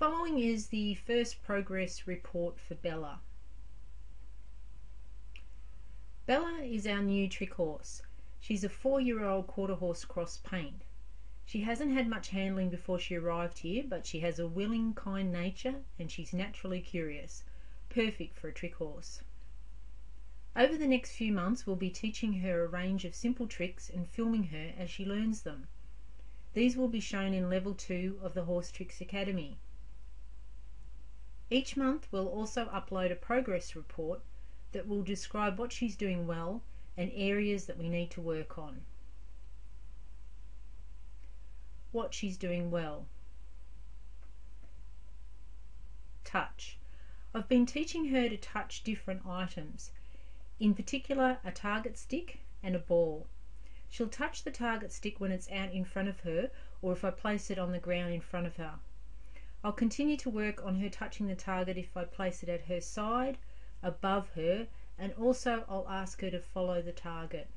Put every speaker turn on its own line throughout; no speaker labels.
following is the first progress report for Bella. Bella is our new trick horse. She's a 4-year-old quarter horse cross paint. She hasn't had much handling before she arrived here, but she has a willing, kind nature and she's naturally curious. Perfect for a trick horse. Over the next few months we'll be teaching her a range of simple tricks and filming her as she learns them. These will be shown in Level 2 of the Horse Tricks Academy. Each month we'll also upload a progress report that will describe what she's doing well and areas that we need to work on. What she's doing well. Touch. I've been teaching her to touch different items, in particular a target stick and a ball. She'll touch the target stick when it's out in front of her or if I place it on the ground in front of her. I'll continue to work on her touching the target if I place it at her side, above her, and also I'll ask her to follow the target.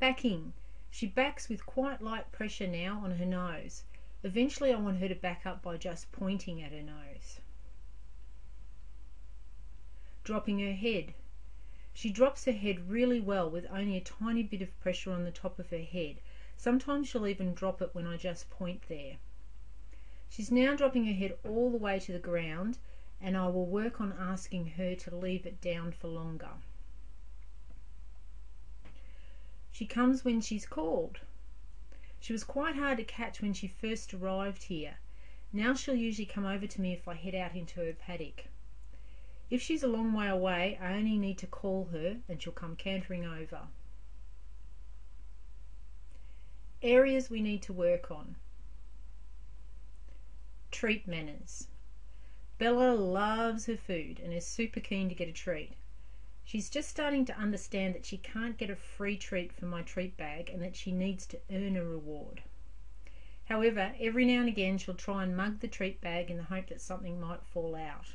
Backing. She backs with quite light pressure now on her nose. Eventually I want her to back up by just pointing at her nose. Dropping her head. She drops her head really well with only a tiny bit of pressure on the top of her head. Sometimes she'll even drop it when I just point there. She's now dropping her head all the way to the ground, and I will work on asking her to leave it down for longer. She comes when she's called. She was quite hard to catch when she first arrived here. Now she'll usually come over to me if I head out into her paddock. If she's a long way away, I only need to call her and she'll come cantering over. Areas we need to work on. Treat manners. Bella loves her food and is super keen to get a treat. She's just starting to understand that she can't get a free treat from my treat bag and that she needs to earn a reward. However, every now and again she'll try and mug the treat bag in the hope that something might fall out.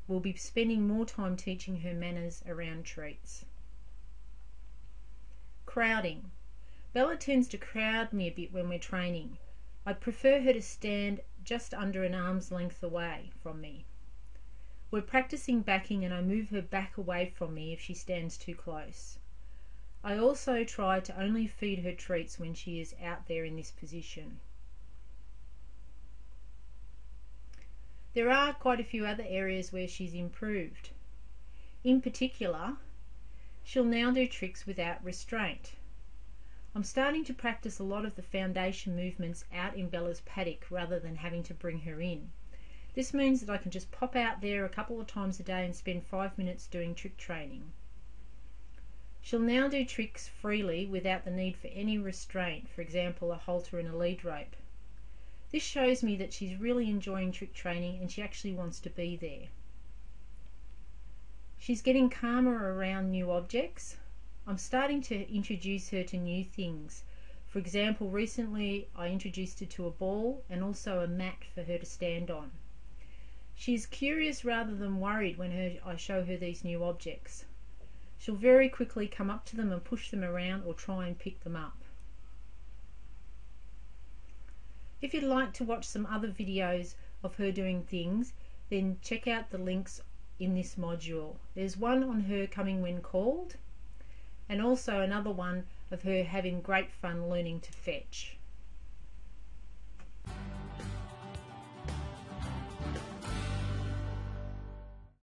We'll be spending more time teaching her manners around treats. Crowding. Bella tends to crowd me a bit when we're training. I'd prefer her to stand just under an arm's length away from me. We're practicing backing and I move her back away from me if she stands too close. I also try to only feed her treats when she is out there in this position. There are quite a few other areas where she's improved. In particular, she'll now do tricks without restraint. I'm starting to practice a lot of the foundation movements out in Bella's paddock rather than having to bring her in. This means that I can just pop out there a couple of times a day and spend 5 minutes doing trick training. She'll now do tricks freely without the need for any restraint, for example a halter and a lead rope. This shows me that she's really enjoying trick training and she actually wants to be there. She's getting calmer around new objects. I'm starting to introduce her to new things. For example, recently I introduced her to a ball and also a mat for her to stand on. She's curious rather than worried when I show her these new objects. She'll very quickly come up to them and push them around or try and pick them up. If you'd like to watch some other videos of her doing things, then check out the links in this module. There's one on her coming when called, and also another one of her having great fun learning to fetch.